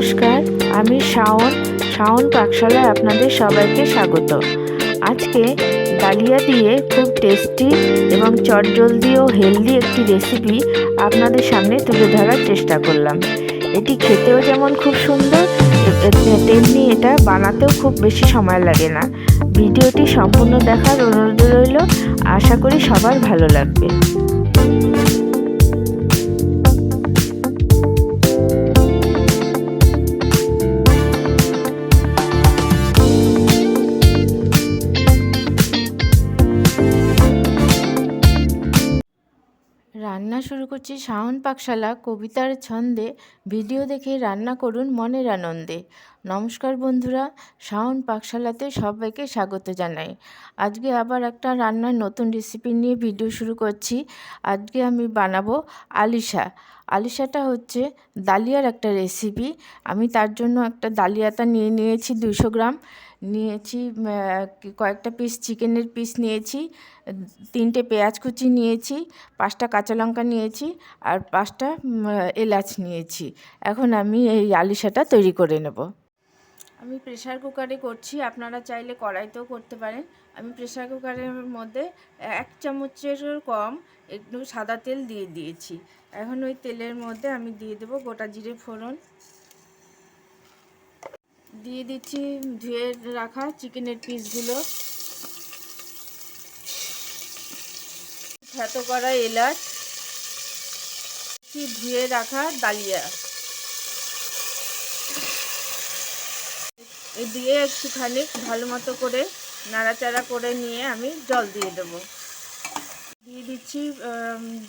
নমস্কার, আমি শাওন পাকশালায় আপনাদের সবাইকে স্বাগত। আজকে ডালিয়া দিয়ে খুব টেস্টি এবং চটজলদি ও হেলদি একটি রেসিপি আপনাদের সামনে তুলে ধরার চেষ্টা করলাম। এটি খেতেও যেমন খুব সুন্দর, তেমনি এটা বানাতেও খুব বেশি সময় লাগে না। ভিডিওটি সম্পূর্ণ দেখার অনুরোধ রইল। আশা করি সবার ভালো লাগবে। রান্না শুরু করছি শাওন পাকশালা কবিতার ছন্দে। ভিডিও দেখে রান্না করুন মনের আনন্দে। নমস্কার বন্ধুরা, শাওন পাকশালাতে সবাইকে স্বাগত জানাই। আজকে আবার একটা রান্নার নতুন রেসিপি নিয়ে ভিডিও শুরু করছি। আজকে আমি বানাবো আলিশাটা হচ্ছে ডালিয়ার একটা রেসিপি। আমি তার জন্য একটা ডালিয়াটা নিয়েছি 200 গ্রাম নিয়েছি, কয়েকটা পিস চিকেনের পিস নিয়েছি, 3টে পেঁয়াজ কুচি নিয়েছি, 5টা কাঁচা লঙ্কা নিয়েছি আর 5টা এলাচ নিয়েছি। এখন আমি এই আলিশাটা তৈরি করে নেব। আমি প্রেসার কুকারে করছি, আপনারা চাইলে কড়াইতেও করতে পারেন। আমি প্রেসার কুকারের মধ্যে 1 চামচেরও কম একটু সাদা তেল দিয়ে দিয়েছি। এখন ওই তেলের মধ্যে আমি দিয়ে দেবো গোটা জিরে ফোড়ন, দিয়ে দিচ্ছি ধুয়ে রাখা চিকেনের পিসগুলো, থেতো করা এলাচ, ধুয়ে রাখা ডালিয়া দিয়ে একটুখানি ভালো মতো করে নাড়াচাড়া করে নিয়ে আমি জল দিয়ে দেবো। দিয়ে দিচ্ছি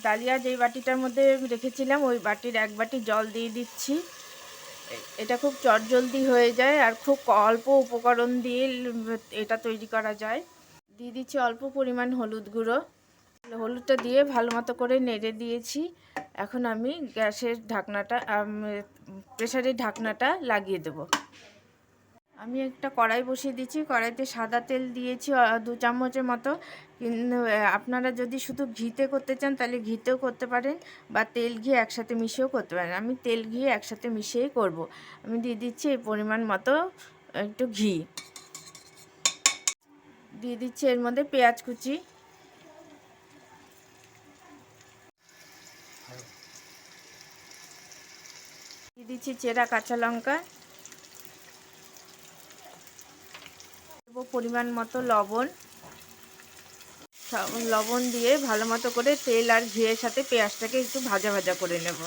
ডালিয়া যেই বাটিটার মধ্যে রেখেছিলাম ওই বাটির 1 বাটি জল দিয়ে দিচ্ছি। এটা খুব চটজলদি হয়ে যায় আর খুব অল্প উপকরণ দিয়ে এটা তৈরি করা যায়। দিয়ে দিচ্ছি অল্প পরিমাণ হলুদ গুঁড়ো। হলুদটা দিয়ে ভালো মতো করে নেড়ে দিয়েছি। এখন আমি গ্যাসের ঢাকনাটা প্রেসারের ঢাকনাটা লাগিয়ে দেব। আমি একটা কড়াই বসিয়ে দিচ্ছি, কড়াইতে সাদা তেল দিয়েছি 2 চামচের মতো। কিন্তু আপনারা যদি শুধু ঘিতে করতে চান তাহলে ঘিতেও করতে পারেন বা তেল ঘি একসাথে মিশিয়েও করতে পারেন। আমি তেল ঘি একসাথে মিশিয়েই করব। আমি দিয়ে দিচ্ছি এই পরিমাণ মতো একটু ঘি, দিয়ে দিচ্ছি এর মধ্যে পেঁয়াজ কুচি, দিয়ে দিচ্ছি চেরা কাঁচা লঙ্কা, পরিমাণ মতো লবণ দিয়ে ভালো মতো করে তেল আর ঘিয়ের সাথে পেঁয়াজটাকে একটু ভাজা ভাজা করে নেব।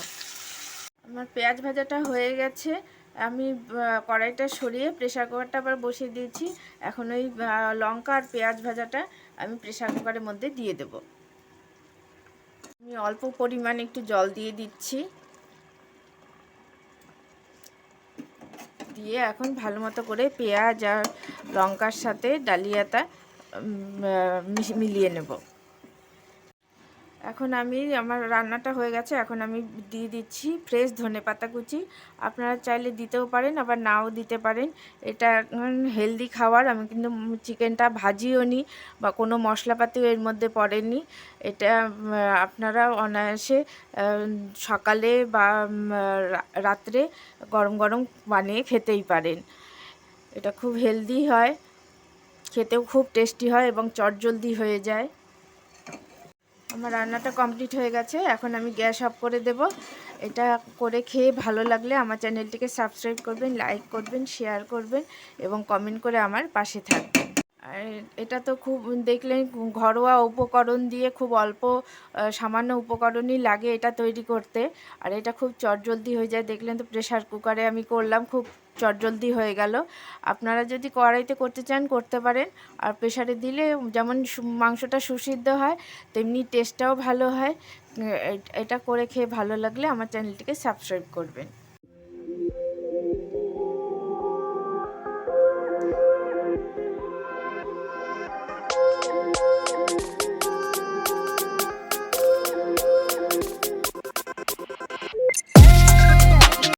আমার পেঁয়াজ ভাজাটা হয়ে গেছে। আমি কড়াইটা সরিয়ে প্রেসার কুকারটা আবার বসিয়ে দিয়েছি। এখন ওই লঙ্কা আর পেঁয়াজ ভাজাটা আমি প্রেসার কুকারের মধ্যে দিয়ে দেব। আমি অল্প পরিমাণ একটু জল দিয়ে দিচ্ছি, দিয়ে এখন ভালো মতো করে পেঁয়াজ আর লঙ্কার সাথে ডালিয়াটা মিলিয়ে নেব। এখন আমার রান্নাটা হয়ে গেছে। এখন আমি দিয়ে দিচ্ছি ফ্রেশ ধনেপাতা কুচি। আপনারা চাইলে দিতেও পারেন আবার নাও দিতে পারেন। এটা হেলদি খাবার। আমি কিন্তু চিকেনটা ভাজিও নি বা কোনো মশলাপাতিও এর মধ্যে পড়েনি। এটা আপনারা অনায়াসে সকালে বা রাত্রে গরম গরম বানিয়ে খেতেই পারেন। এটা খুব হেলদি হয়, খেতেও খুব টেস্টি হয় এবং চটজলদি হয়ে যায়। আমার রান্নাটা কমপ্লিট হয়ে গেছে। এখন আমি গ্যাস অফ করে দেব। এটা করে খেয়ে ভালো লাগলে আমার চ্যানেলটিকে সাবস্ক্রাইব করবেন, লাইক করবেন, শেয়ার করবেন এবং কমেন্ট করে আমার পাশে থাকবেন। আর এটা তো খুব দেখলেন ঘরোয়া উপকরণ দিয়ে খুব অল্প সামান্য উপকরণই লাগে এটা তৈরি করতে। আর এটা খুব চটজলদি হয়ে যায়। দেখলেন তো প্রেসার কুকারে আমি করলাম, খুব চটজলদি হয়ে গেল। আপনারা যদি কড়াইতে করতে চান করতে পারেন। আর প্রেসারে দিলে যেমন মাংসটা সুসিদ্ধ হয় তেমনি টেস্টটাও ভালো হয়। এটা করে খেয়ে ভালো লাগলে আমার চ্যানেলটিকে সাবস্ক্রাইব করবেন।